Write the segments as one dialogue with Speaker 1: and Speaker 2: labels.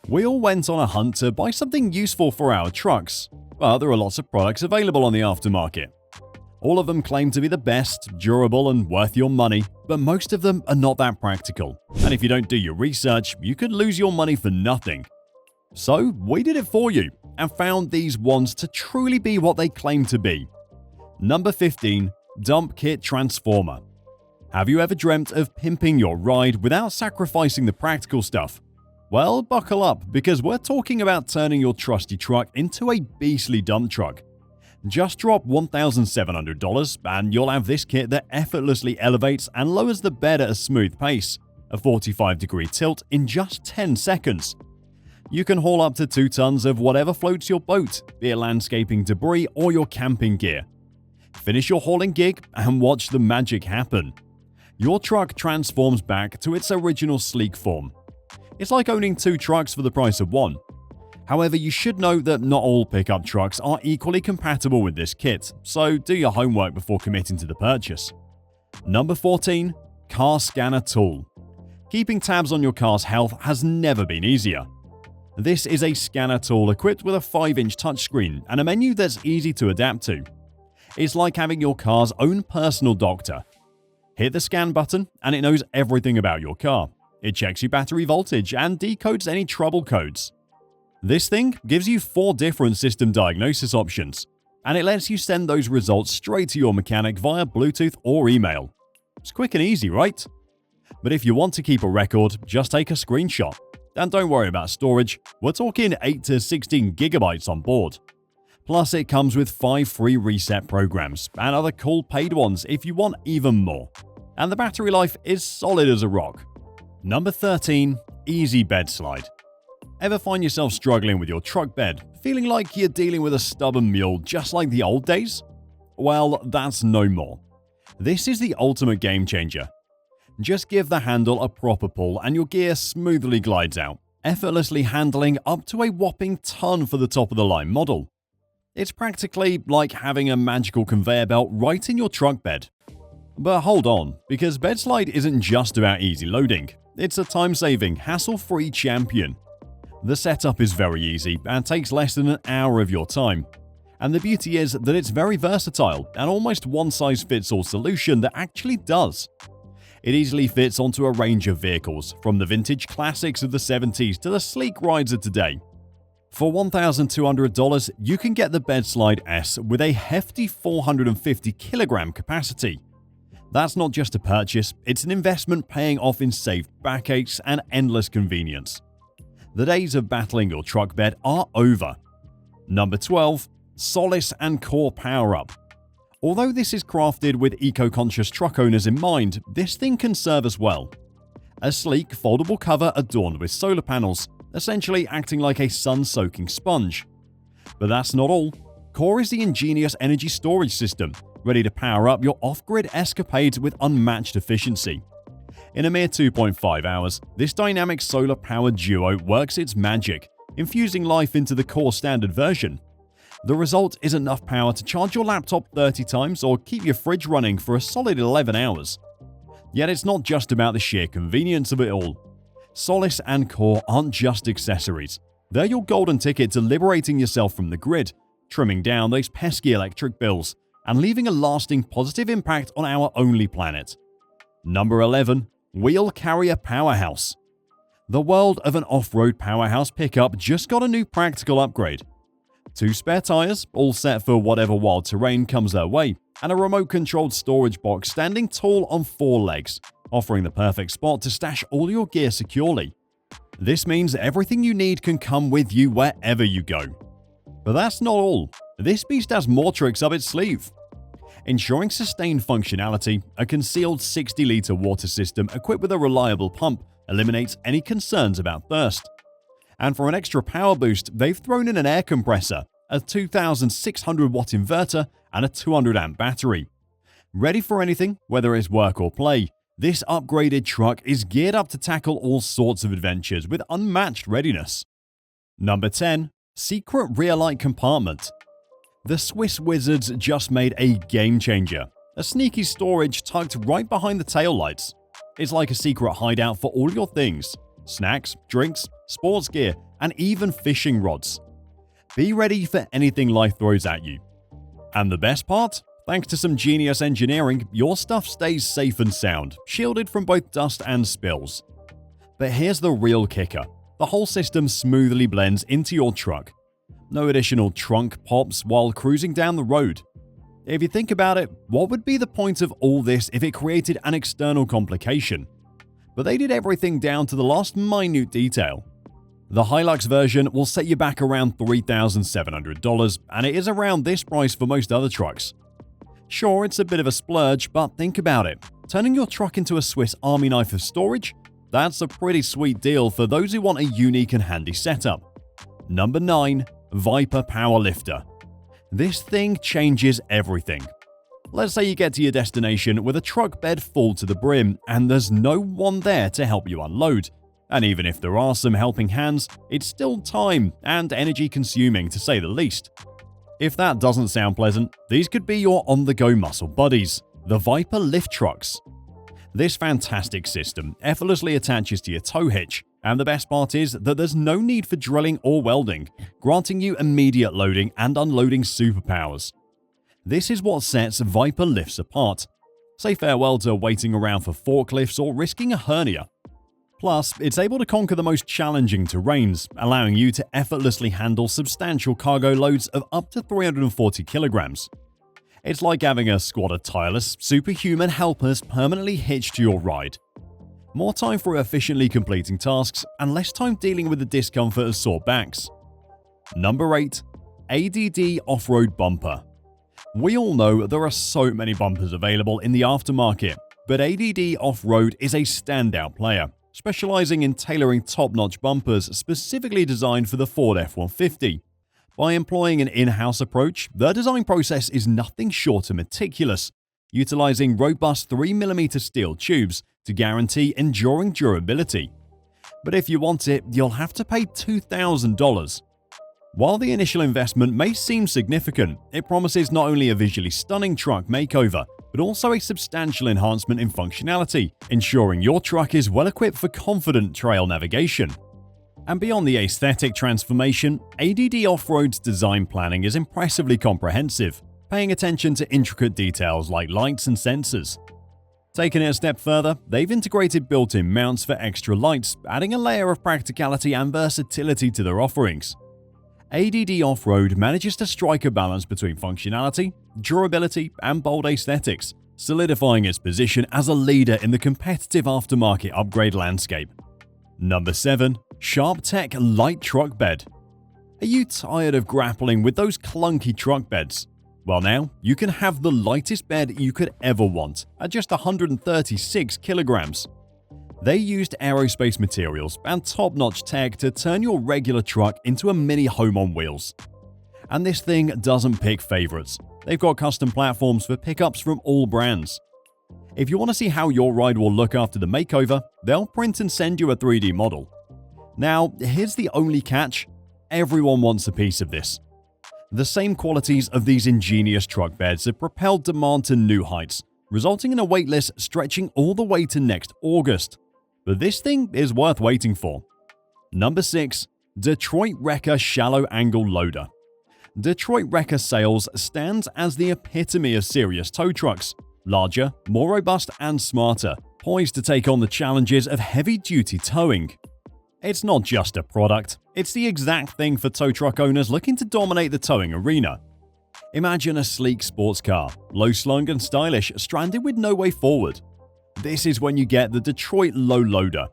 Speaker 1: We all went on a hunt to buy something useful for our trucks, but there are lots of products available on the aftermarket. All of them claim to be the best, durable, and worth your money, but most of them are not that practical. And if you don't do your research, you could lose your money for nothing. So we did it for you and found these ones to truly be what they claim to be. Number 15. Dump Kit Transformer. Have you ever dreamt of pimping your ride without sacrificing the practical stuff? Well, buckle up, because we're talking about turning your trusty truck into a beastly dump truck. Just drop $1,700 and you'll have this kit that effortlessly elevates and lowers the bed at a smooth pace, a 45-degree tilt in just 10 seconds. You can haul up to 2 tons of whatever floats your boat, be it landscaping debris or your camping gear. Finish your hauling gig and watch the magic happen. Your truck transforms back to its original sleek form. It's like owning 2 trucks for the price of 1. However, you should know that not all pickup trucks are equally compatible with this kit, so do your homework before committing to the purchase. Number 14. Car Scanner Tool. Keeping tabs on your car's health has never been easier. This is a scanner tool equipped with a 5-inch touchscreen and a menu that's easy to adapt to. It's like having your car's own personal doctor. Hit the scan button and it knows everything about your car. It checks your battery voltage and decodes any trouble codes. This thing gives you 4 different system diagnosis options, and it lets you send those results straight to your mechanic via Bluetooth or email. It's quick and easy, right? But if you want to keep a record, just take a screenshot. And don't worry about storage, we're talking 8 to 16 gigabytes on board. Plus, it comes with 5 free reset programs and other cool paid ones if you want even more. And the battery life is solid as a rock. Number 13. Easy Bedslide. Ever find yourself struggling with your truck bed, feeling like you're dealing with a stubborn mule just like the old days? Well, that's no more. This is the ultimate game changer. Just give the handle a proper pull and your gear smoothly glides out, effortlessly handling up to a whopping ton for the top-of-the-line model. It's practically like having a magical conveyor belt right in your truck bed. But hold on, because Bedslide isn't just about easy loading. It's a time-saving, hassle-free champion. The setup is very easy and takes less than an hour of your time. And the beauty is that it's very versatile and almost one-size-fits-all solution that actually does. It easily fits onto a range of vehicles, from the vintage classics of the 70s to the sleek rides of today. For $1,200, you can get the Bedslide S with a hefty 450 kilogram capacity. That's not just a purchase, it's an investment paying off in saved backaches and endless convenience. The days of battling your truck bed are over. Number 12. Solace and Core PowerUp. Although this is crafted with eco-conscious truck owners in mind, this thing can serve us well. A sleek, foldable cover adorned with solar panels, essentially acting like a sun-soaking sponge. But that's not all. Core is the ingenious energy storage system, ready to power up your off-grid escapades with unmatched efficiency. In a mere 2.5 hours, this dynamic solar-powered duo works its magic, infusing life into the Core standard version. The result is enough power to charge your laptop 30 times or keep your fridge running for a solid 11 hours. Yet it's not just about the sheer convenience of it all. Solace and Core aren't just accessories. They're your golden ticket to liberating yourself from the grid, trimming down those pesky electric bills, and leaving a lasting positive impact on our only planet. Number 11. Wheel Carrier Powerhouse. The world of an off-road powerhouse pickup just got a new practical upgrade. 2 spare tires, all set for whatever wild terrain comes their way, and a remote-controlled storage box standing tall on 4 legs, offering the perfect spot to stash all your gear securely. This means everything you need can come with you wherever you go. But that's not all. This beast has more tricks up its sleeve. Ensuring sustained functionality, a concealed 60-liter water system equipped with a reliable pump eliminates any concerns about thirst. And for an extra power boost, they've thrown in an air compressor, a 2,600-watt inverter, and a 200-amp battery. Ready for anything, whether it's work or play, this upgraded truck is geared up to tackle all sorts of adventures with unmatched readiness. Number 10. Secret Rear Light Compartment. The Swiss Wizards just made a game changer. A sneaky storage tucked right behind the taillights. It's like a secret hideout for all your things: snacks, drinks, sports gear, and even fishing rods. Be ready for anything life throws at you. And the best part? Thanks to some genius engineering, your stuff stays safe and sound, shielded from both dust and spills. But here's the real kicker. The whole system smoothly blends into your truck. No additional trunk pops while cruising down the road. If you think about it, what would be the point of all this if it created an external complication? But they did everything down to the last minute detail. The Hilux version will set you back around $3,700, and it is around this price for most other trucks. Sure, it's a bit of a splurge, but think about it. Turning your truck into a Swiss Army knife of storage? That's a pretty sweet deal for those who want a unique and handy setup. Number 9. Viper Power Lifter. This thing changes everything. Let's say you get to your destination with a truck bed full to the brim and there's no one there to help you unload. And even if there are some helping hands, it's still time and energy consuming to say the least. If that doesn't sound pleasant, these could be your on-the-go muscle buddies, the Viper lift trucks. This fantastic system effortlessly attaches to your tow hitch, and the best part is that there's no need for drilling or welding, granting you immediate loading and unloading superpowers. This is what sets Viper lifts apart. Say farewell to waiting around for forklifts or risking a hernia. Plus, it's able to conquer the most challenging terrains, allowing you to effortlessly handle substantial cargo loads of up to 340 kilograms. It's like having a squad of tireless, superhuman helpers permanently hitched to your ride. More time for efficiently completing tasks and less time dealing with the discomfort of sore backs. Number 8. ADD OffRoad Bumper. We all know there are so many bumpers available in the aftermarket, but ADD OffRoad is a standout player, specializing in tailoring top-notch bumpers specifically designed for the Ford F-150. By employing an in-house approach, their design process is nothing short of meticulous, utilizing robust 3mm steel tubes to guarantee enduring durability. But if you want it, you'll have to pay $2,000. While the initial investment may seem significant, it promises not only a visually stunning truck makeover, but also a substantial enhancement in functionality, ensuring your truck is well equipped for confident trail navigation. And beyond the aesthetic transformation, ADD Off-Road's design planning is impressively comprehensive, paying attention to intricate details like lights and sensors. Taking it a step further, they've integrated built-in mounts for extra lights, adding a layer of practicality and versatility to their offerings. ADD Off-Road manages to strike a balance between functionality, durability, and bold aesthetics, solidifying its position as a leader in the competitive aftermarket upgrade landscape. Number 7. Sharp Tech Light Truck Bed. Are you tired of grappling with those clunky truck beds? Well, now you can have the lightest bed you could ever want at just 136 kilograms. They used aerospace materials and top-notch tech to turn your regular truck into a mini home on wheels. And this thing doesn't pick favorites. They've got custom platforms for pickups from all brands. If you want to see how your ride will look after the makeover, they'll print and send you a 3D model. Now, here's the only catch. Everyone wants a piece of this. The same qualities of these ingenious truck beds have propelled demand to new heights, resulting in a waitlist stretching all the way to next August. But this thing is worth waiting for. Number 6. Detroit Wrecker Shallow Angle Loader. Detroit Wrecker Sales stands as the epitome of serious tow trucks, larger, more robust, and smarter, poised to take on the challenges of heavy-duty towing. It's not just a product, it's the exact thing for tow truck owners looking to dominate the towing arena. Imagine a sleek sports car, low-slung and stylish, stranded with no way forward. This is when you get the Detroit Low Loader.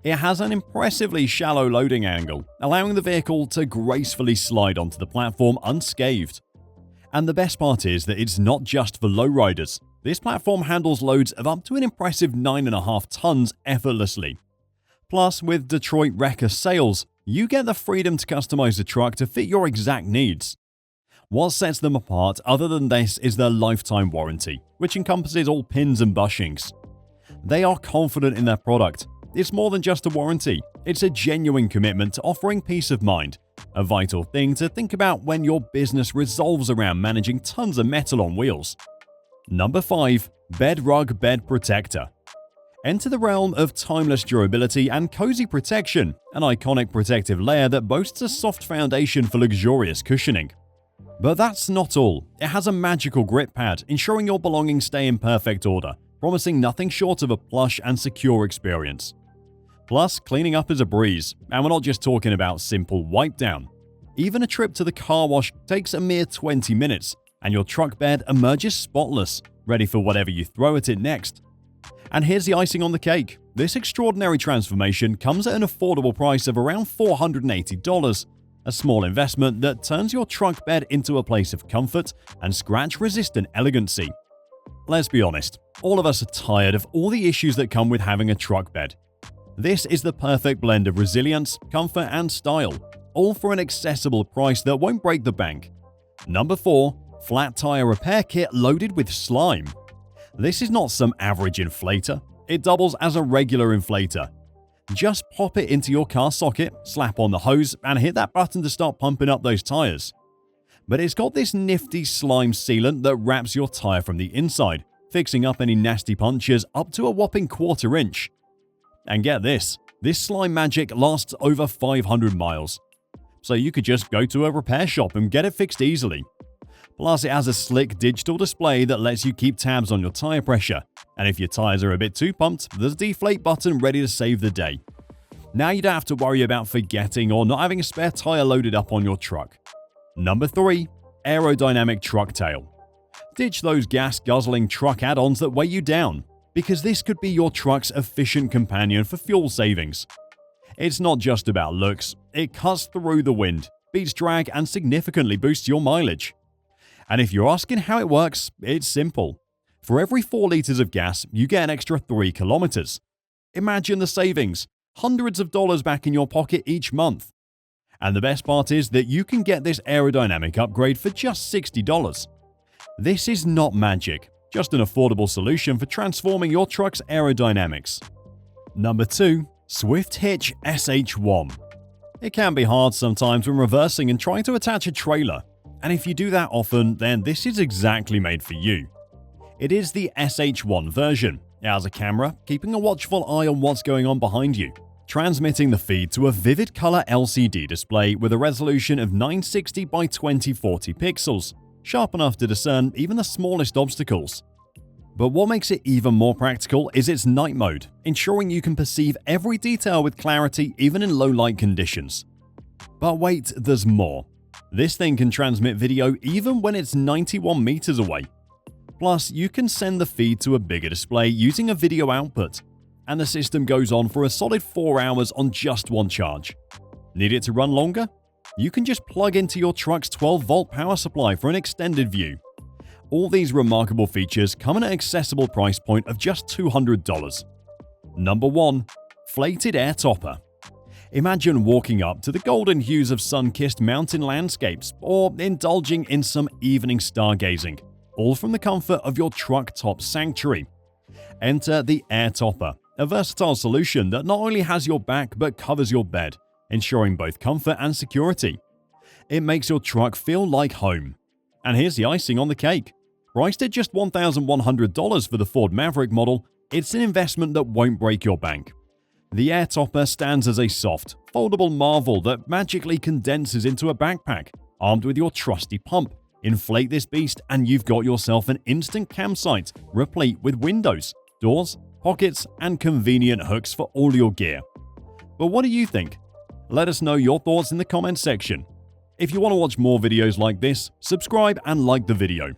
Speaker 1: It has an impressively shallow loading angle, allowing the vehicle to gracefully slide onto the platform unscathed. And the best part is that it's not just for lowriders. This platform handles loads of up to an impressive 9.5 tons effortlessly. Plus, with Detroit Wrecker Sales, you get the freedom to customize the truck to fit your exact needs. What sets them apart other than this is their lifetime warranty, which encompasses all pins and bushings. They are confident in their product. It's more than just a warranty, it's a genuine commitment to offering peace of mind, a vital thing to think about when your business revolves around managing tons of metal on wheels. Number 5. Bedrug Bed Protector. Enter the realm of timeless durability and cozy protection, an iconic protective layer that boasts a soft foundation for luxurious cushioning. But that's not all. It has a magical grip pad, ensuring your belongings stay in perfect order, promising nothing short of a plush and secure experience. Plus, cleaning up is a breeze, and we're not just talking about simple wipe down. Even a trip to the car wash takes a mere 20 minutes, and your truck bed emerges spotless, ready for whatever you throw at it next. And here's the icing on the cake. This extraordinary transformation comes at an affordable price of around $480, a small investment that turns your truck bed into a place of comfort and scratch-resistant elegancy. Let's be honest, all of us are tired of all the issues that come with having a truck bed. This is the perfect blend of resilience, comfort, and style, all for an accessible price that won't break the bank. Number 4. Flat Tire Repair Kit loaded with slime. This is not some average inflator. It doubles as a regular inflator. Just pop it into your car socket, slap on the hose, and hit that button to start pumping up those tires. But it's got this nifty slime sealant that wraps your tire from the inside, fixing up any nasty punctures up to a whopping 1/4 inch. And get this slime magic lasts over 500 miles. So you could just go to a repair shop and get it fixed easily. Plus, it has a slick digital display that lets you keep tabs on your tire pressure, and if your tires are a bit too pumped, there's a deflate button ready to save the day. Now you don't have to worry about forgetting or not having a spare tire loaded up on your truck. Number 3. Aerodynamic Truck Tail. Ditch those gas-guzzling truck add-ons that weigh you down, because this could be your truck's efficient companion for fuel savings. It's not just about looks, it cuts through the wind, beats drag, and significantly boosts your mileage. And if you're asking how it works, it's simple. For every 4 liters of gas, you get an extra 3 kilometers. Imagine the savings, hundreds of dollars back in your pocket each month. And the best part is that you can get this aerodynamic upgrade for just $60. This is not magic, just an affordable solution for transforming your truck's aerodynamics. Number 2. Swift Hitch Sh1. It can be hard sometimes when reversing and trying to attach a trailer. And if you do that often, then this is exactly made for you. It is the Sh1 version. It has a camera, keeping a watchful eye on what's going on behind you, transmitting the feed to a vivid color LCD display with a resolution of 960 by 2040 pixels, sharp enough to discern even the smallest obstacles. But what makes it even more practical is its night mode, ensuring you can perceive every detail with clarity even in low light conditions. But wait, there's more. This thing can transmit video even when it's 91 meters away. Plus, you can send the feed to a bigger display using a video output, and the system goes on for a solid 4 hours on just one charge. Need it to run longer? You can just plug into your truck's 12-volt power supply for an extended view. All these remarkable features come at an accessible price point of just $200. Number 1. Flated Air Topper. Imagine walking up to the golden hues of sun-kissed mountain landscapes or indulging in some evening stargazing, all from the comfort of your truck top sanctuary. Enter the Air Topper, a versatile solution that not only has your back but covers your bed, ensuring both comfort and security. It makes your truck feel like home. And here's the icing on the cake. Priced at just $1,100 for the Ford Maverick model, it's an investment that won't break your bank. The Air Topper stands as a soft, foldable marvel that magically condenses into a backpack, armed with your trusty pump. Inflate this beast and you've got yourself an instant campsite, replete with windows, doors, pockets, and convenient hooks for all your gear. But what do you think? Let us know your thoughts in the comments section. If you want to watch more videos like this, subscribe and like the video.